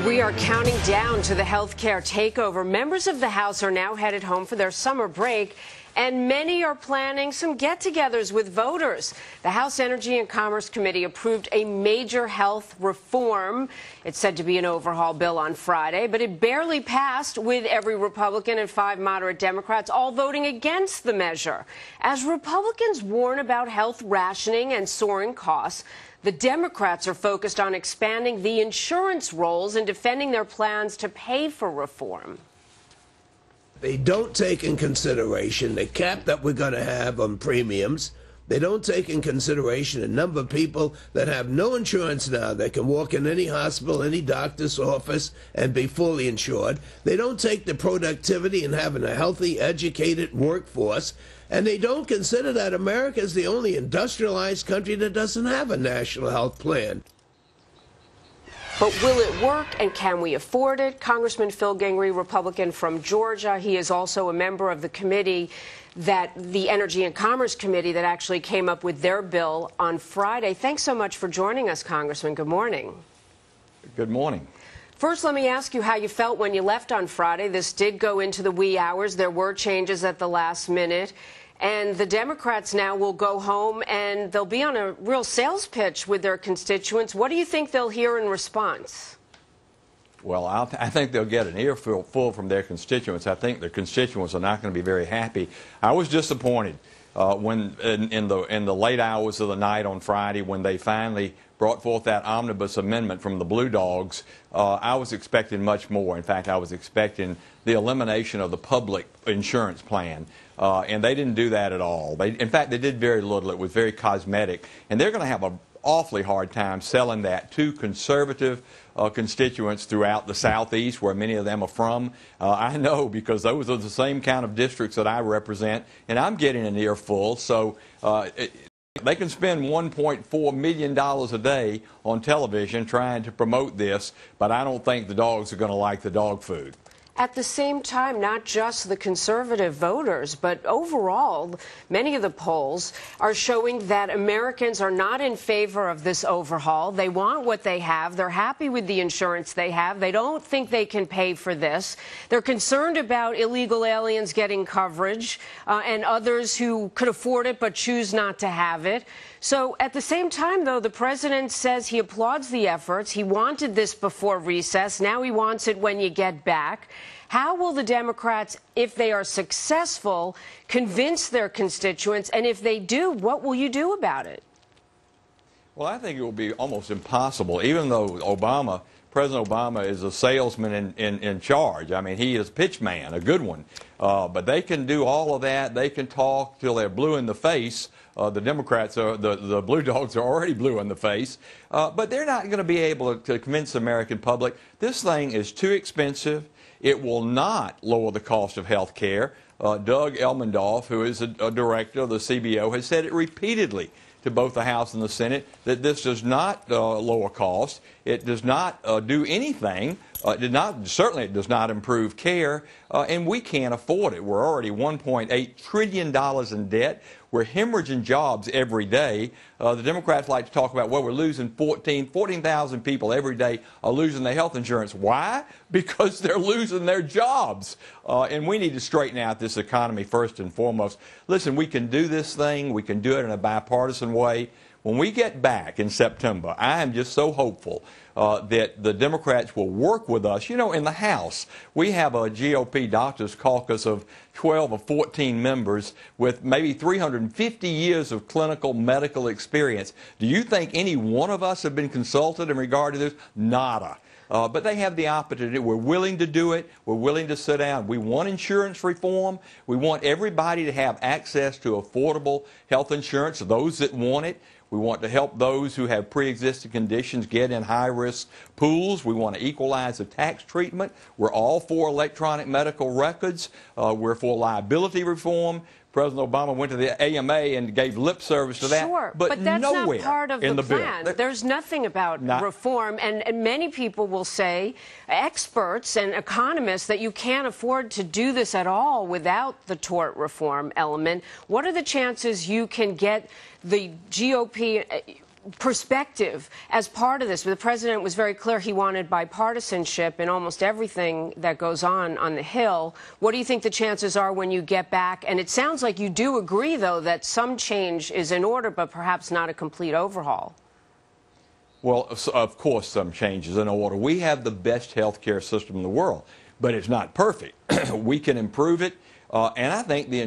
We are counting down to the healthcare takeover. Members of the House are now headed home for their summer break, and many are planning some get-togethers with voters. The House Energy and Commerce Committee approved a major health reform. It's said to be an overhaul bill on Friday, but it barely passed, with every Republican and 5 moderate Democrats all voting against the measure. As Republicans warn about health rationing and soaring costs, the Democrats are focused on expanding the insurance rolls and defending their plans to pay for reform. They don't take in consideration the cap that we're going to have on premiums. They don't take in consideration the number of people that have no insurance now that can walk in any hospital, any doctor's office, and be fully insured. They don't take the productivity in having a healthy, educated workforce. And they don't consider that America is the only industrialized country that doesn't have a national health plan. But will it work, and can we afford it? Congressman Phil Gingrey, Republican from Georgia. He is also a member of the committee, the Energy and Commerce Committee, that actually came up with their bill on Friday. Thanks so much for joining us, Congressman. Good morning. Good morning. First, let me ask you how you felt when you left on Friday. This did go into the wee hours. There were changes at the last minute. And the Democrats now will go home and they'll be on a real sales pitch with their constituents. What do you think they'll hear in response? Well, I think they'll get an earful from their constituents. I think their constituents are not going to be very happy. I was disappointed when in the late hours of the night on Friday when they finally brought forth that omnibus amendment from the Blue Dogs. I was expecting much more. In fact, I was expecting the elimination of the public insurance plan. And they didn't do that at all. In fact, they did very little. It was very cosmetic. And they're going to have an awfully hard time selling that to conservative constituents throughout the Southeast, where many of them are from. I know, because those are the same kind of districts that I represent, and I'm getting an earful. So they can spend $1.4 million a day on television trying to promote this, but I don't think the dogs are going to like the dog food. At the same time, not just the conservative voters, but overall, many of the polls are showing that Americans are not in favor of this overhaul. They want what they have. They're happy with the insurance they have. They don't think they can pay for this. They're concerned about illegal aliens getting coverage and others who could afford it but choose not to have it. So at the same time, though, the president says he applauds the efforts. He wanted this before recess. Now he wants it when you get back. How will the Democrats, if they are successful, convince their constituents? And if they do, what will you do about it? Well, I think it will be almost impossible, even though President Obama is a salesman in charge. I mean, he is a pitch man, a good one. But they can do all of that. They can talk till they're blue in the face. The Democrats, the Blue Dogs are already blue in the face. But they're not going to be able to convince the American public. This thing is too expensive. It will not lower the cost of health care. Doug Elmendoff, who is a director of the CBO, has said it repeatedly to both the House and the Senate that this does not lower costs. It does not do anything. Certainly it does not improve care, and we can't afford it. We're already $1.8 trillion in debt. We're hemorrhaging jobs every day. The Democrats like to talk about, well, we're losing 14,000 people every day are losing their health insurance. Why? Because they're losing their jobs. And we need to straighten out this economy first and foremost. Listen, we can do this thing. We can do it in a bipartisan way. When we get back in September, I am just so hopeful that the Democrats will work with us. You know, in the House, we have a GOP doctors caucus of 12 or 14 members with maybe 350 years of clinical medical experience. Do you think any one of us have been consulted in regard to this? Nada. But they have the opportunity. We're willing to do it. We're willing to sit down. We want insurance reform. We want everybody to have access to affordable health insurance, those that want it. We want to help those who have pre-existing conditions get in high-risk pools. We want to equalize the tax treatment. We're all for electronic medical records. We're for liability reform. President Obama went to the AMA and gave lip service to that. Sure, but that's not part of the plan. Bill. There's nothing about reform, and many people will say, experts and economists, that you can't afford to do this at all without the tort reform element. What are the chances you can get the GOP perspective as part of this. The president was very clear he wanted bipartisanship in almost everything that goes on the Hill. What do you think the chances are when you get back? And it sounds like you do agree, though, that some change is in order, but perhaps not a complete overhaul. Well, of course, some change is in order. We have the best health care system in the world, but it's not perfect. We can improve it. And I think the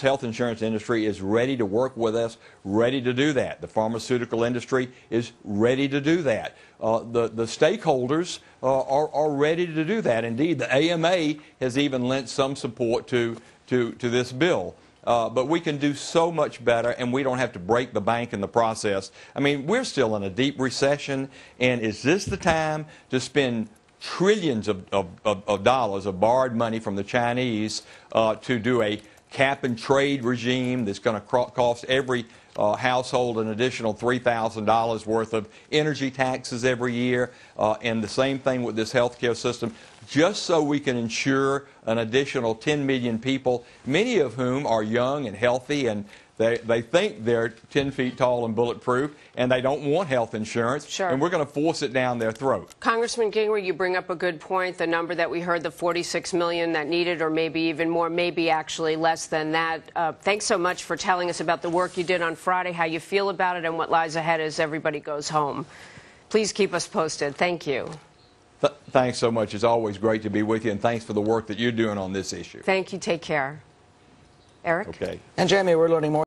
health insurance industry is ready to work with us, ready to do that. The pharmaceutical industry is ready to do that. The stakeholders are ready to do that. Indeed, the AMA has even lent some support to this bill. But we can do so much better, and we don't have to break the bank in the process. I mean, we're still in a deep recession, and is this the time to spend trillions of dollars of borrowed money from the Chinese to do a cap-and-trade regime that's going to cost every household an additional $3,000 worth of energy taxes every year, and the same thing with this health care system, just so we can insure an additional 10 million people, many of whom are young and healthy, and they think they're 10 feet tall and bulletproof, and they don't want health insurance, sure. And we're going to force it down their throat. Congressman Gingrey, you bring up a good point. The number that we heard, the 46 million that needed, or maybe even more, maybe actually less than that. Thanks so much for telling us about the work you did on Friday, how you feel about it, and what lies ahead as everybody goes home. Please keep us posted. Thank you. Thanks so much. It's always great to be with you, and thanks for the work that you're doing on this issue. Thank you. Take care. Eric? Okay. And Jamie, we're learning more.